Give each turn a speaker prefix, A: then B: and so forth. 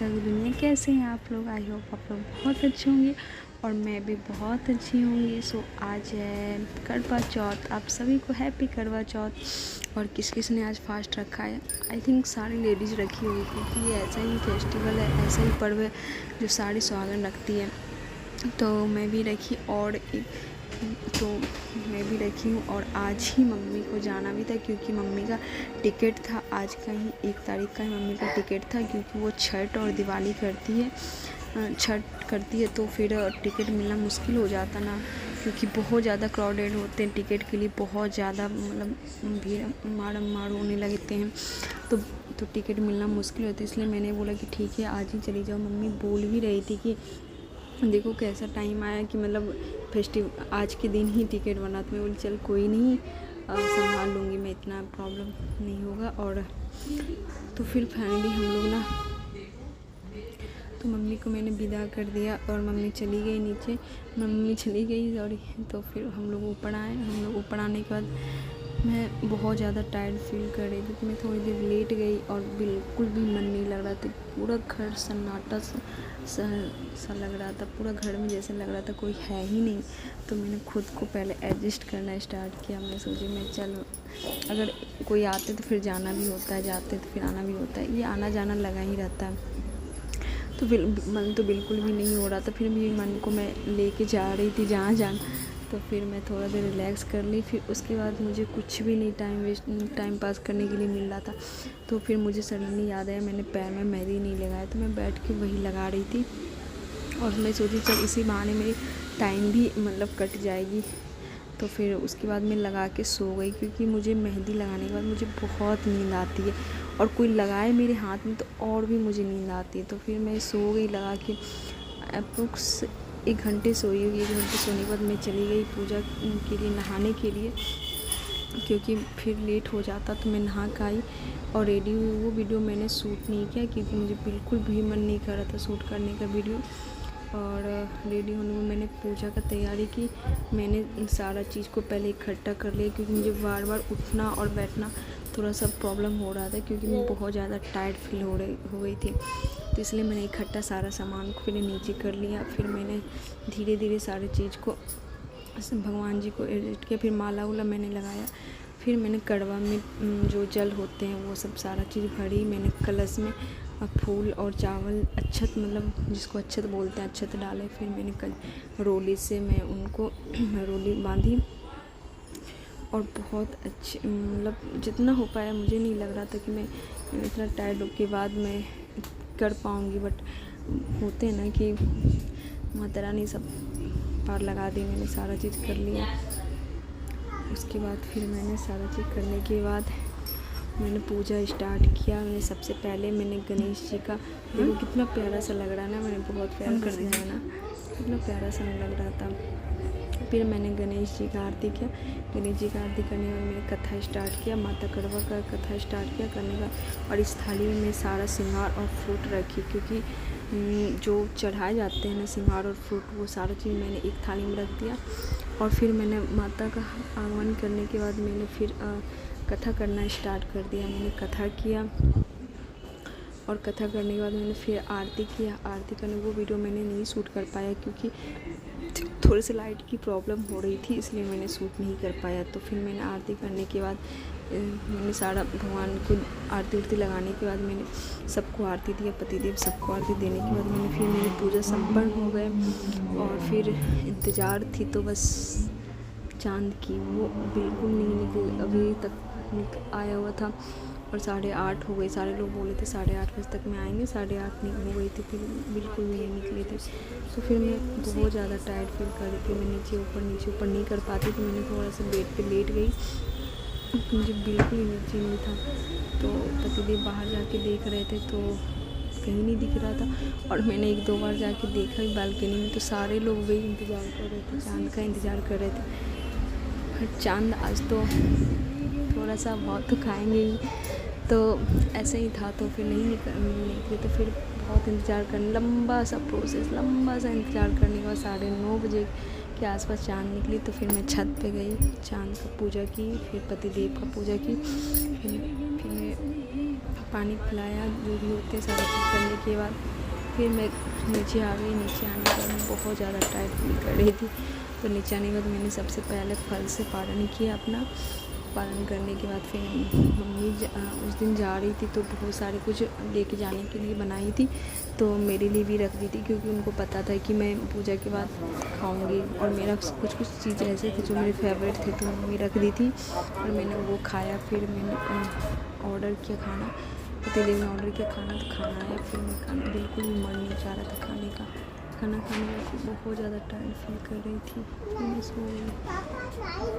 A: नमस्कार दुनिया, कैसे हैं आप लोग। आई होप आप लोग बहुत अच्छे होंगे और मैं भी बहुत अच्छी होंगी। सो आज है करवा चौथ, आप सभी को हैप्पी करवा चौथ। और किस किस ने आज फास्ट रखा है, आई थिंक सारी लेडीज़ रखी हुई, क्योंकि ये ऐसा ही फेस्टिवल है, ऐसा ही पर्व है जो सारी सुहागन रखती है। तो मैं भी रखी और मैं भी रखी हूँ। और आज ही मम्मी को जाना भी था, क्योंकि मम्मी का टिकट था आज का ही, 1 तारीख का ही मम्मी का टिकट था, क्योंकि वो छठ और दिवाली करती है, छठ करती है। तो फिर टिकट मिलना मुश्किल हो जाता ना, क्योंकि बहुत ज़्यादा क्राउडेड होते हैं टिकट के लिए, बहुत ज़्यादा मतलब भीड़ मार होने लगते हैं। तो टिकट मिलना मुश्किल होता है, इसलिए मैंने बोला कि ठीक है आज ही चली जाओ। मम्मी बोल भी रही थी कि देखो कैसा टाइम आया कि मतलब आज के दिन ही टिकट बना। तो मैं बोली चल कोई नहीं, संभाल लूँगी मैं, इतना प्रॉब्लम नहीं होगा। और तो फिर फाइनली हम लोग ना, तो मम्मी को मैंने विदा कर दिया और मम्मी चली गई नीचे, मम्मी चली गई सॉरी। तो फिर हम लोग ऊपर आए। हम लोग ऊपर आने के बाद मैं बहुत ज़्यादा टायर्ड फील कर रही थी, तो मैं थोड़ी देर लेट गई और बिल्कुल भी मन नहीं लग रहा था। पूरा घर सन्नाटा सा लग रहा था, पूरा घर में जैसे लग रहा था कोई है ही नहीं। तो मैंने खुद को पहले एडजस्ट करना स्टार्ट किया। मैं सोची मैं चलो, अगर कोई आते तो फिर जाना भी होता है, जाते तो फिर आना भी होता है, ये आना जाना लगा ही रहता है। तो फिर मन तो बिल्कुल भी नहीं हो रहा था, फिर भी मन को मैं लेके जा रही थी जहाँ जाना। तो फिर मैं थोड़ा देर रिलैक्स कर ली। फिर उसके बाद मुझे कुछ भी नहीं टाइम पास करने के लिए मिल रहा था। तो फिर मुझे सडनली याद आया मैंने पैर में मेहंदी नहीं लगाया, तो मैं बैठ के वही लगा रही थी। और मैं सोची चल इसी बहाने मेरी टाइम भी मतलब कट जाएगी। तो फिर उसके बाद मैं लगा के सो गई, क्योंकि मुझे मेहंदी लगाने के बाद मुझे बहुत नींद आती है, और कोई लगाए मेरे हाथ में तो और भी मुझे नींद आती है। तो फिर मैं सो गई लगा के। अप्रोक्स 1 घंटे सोई हुई। 1 घंटे सोने के बाद मैं चली गई पूजा के लिए, नहाने के लिए, क्योंकि फिर लेट हो जाता। तो मैं नहा के आई और रेडी हुई। वो वीडियो मैंने शूट नहीं किया, क्योंकि मुझे बिल्कुल भी मन नहीं कर रहा था शूट करने का वीडियो। और रेडी होने में मैंने पूजा का तैयारी की। मैंने सारा चीज़ को पहले इकट्ठा कर लिया, क्योंकि मुझे बार बार उठना और बैठना थोड़ा सा प्रॉब्लम हो रहा था, क्योंकि मैं बहुत ज़्यादा टायर्ड फील हो गई थी। तो इसलिए मैंने इकट्ठा सारा सामान को पहले नीचे कर लिया। फिर मैंने धीरे धीरे सारी चीज़ को भगवान जी को एडिट किया। फिर माला उला मैंने लगाया। फिर मैंने कड़वा में जो जल होते हैं वो सब सारा चीज़ भरी। मैंने कलश में फूल और चावल, अक्षत मतलब जिसको अक्षत बोलते हैं, अक्षत डाले। फिर मैंने रोली से मैं उनको रोली बांधी। और बहुत अच्छे मतलब जितना हो पाया, मुझे नहीं लग रहा था कि मैं इतना टायर्ड के बाद मैं कर पाऊँगी, बट होते हैं ना कि माता रानी सब पार लगा दी। मैंने सारा चीज़ कर लिया। उसके बाद फिर मैंने सारा चीज़ करने के बाद मैंने पूजा स्टार्ट किया। मैंने सबसे पहले मैंने गणेश जी का, देखो कितना प्यारा सा लग रहा है ना, मैंने बहुत प्यार कर दिया है ना, कितना प्यारा सा लग रहा था। फिर मैंने गणेश जी का आरती किया। गणेश जी का आरती करने के बाद मैंने कथा स्टार्ट किया, माता कड़वा का कथा स्टार्ट किया करने का। और इस थाली में मैं सारा श्रृंगार और फ्रूट रखी, क्योंकि जो चढ़ाए जाते हैं ना श्रृंगार और फ्रूट, वो सारा चीज़ मैंने एक थाली में रख दिया। और फिर मैंने माता का आगमन करने के बाद मैंने फिर कथा करना स्टार्ट कर दिया। मैंने कथा किया, और कथा करने के बाद मैंने फिर आरती किया। आरती करने वो वीडियो मैंने नहीं शूट कर पाया, क्योंकि थोड़ी सी लाइट की प्रॉब्लम हो रही थी, इसलिए मैंने शूट नहीं कर पाया। तो फिर मैंने आरती करने के बाद मैंने सारा भगवान को आरती उरती लगाने के बाद मैंने सबको आरती दिया, पतिदेव सबको आरती देने के बाद मैंने फिर मेरी पूजा संपन्न हो गए। और फिर इंतज़ार थी तो बस चाँद की, वो बिल्कुल नहीं निकल, अभी तक आया हुआ था। और 8:30 हो गई, सारे लोग बोले थे 8:30 बजे तक में आएंगे, 8:30 नहीं हो गई थी, फिर बिल्कुल भी नहीं निकले थे। तो फिर मैं बहुत ज़्यादा टायर्ड फील कर रही थी। मैं नीचे ऊपर नहीं कर पाती, तो मैंने थोड़ा सा बेड पे लेट गई, मुझे बिल्कुल एनर्जी नहीं था। तो पतिदेव बाहर जाके देख रहे थे, तो कहीं नहीं दिख रहा था। और मैंने 1-2 बार जाके देखा भी बालकनी में, तो सारे लोग वही इंतज़ार कर रहे थे, चाँद का इंतज़ार कर रहे थे। चाँद आज तो थोड़ा सा बहुत तो खाएंगे ही, तो ऐसे ही था। तो फिर नहीं निकले, तो फिर बहुत इंतज़ार करने, लंबा सा प्रोसेस, लंबा सा इंतज़ार करने के बाद 9:30 बजे के आसपास चाँद निकली। तो फिर मैं छत पे गई, चाँद का पूजा की, फिर पतिदेव का पूजा की। फिर पानी पिलाया, जो भी होते सारा कुछ करने के बाद फिर मैं नीचे आ गई। नीचे आने के बाद मैं बहुत ज़्यादा टायर्ड फील कर रही थी। तो नीचे आने के बाद मैंने सबसे पहले फल से पारण किया अपना। पालन करने के बाद फिर मम्मी उस दिन जा रही थी तो बहुत सारे कुछ लेके जाने के लिए बनाई थी, तो मेरे लिए भी रख दी थी क्योंकि उनको पता था कि मैं पूजा के बाद खाऊंगी। और मेरा कुछ कुछ चीज़ ऐसे थे जो मेरे फेवरेट थे, तो मम्मी रख दी थी और मैंने वो खाया। फिर मैंने ऑर्डर किया खाना, पतीले में ऑर्डर किया खाना, तो खाना आया। फिर मैं खाना बिल्कुल भी मन नहीं चाह रहा था खाने का। खाना खाने में बहुत ज़्यादा टायर्ड फील कर रही थी, फिर मैं सो गई।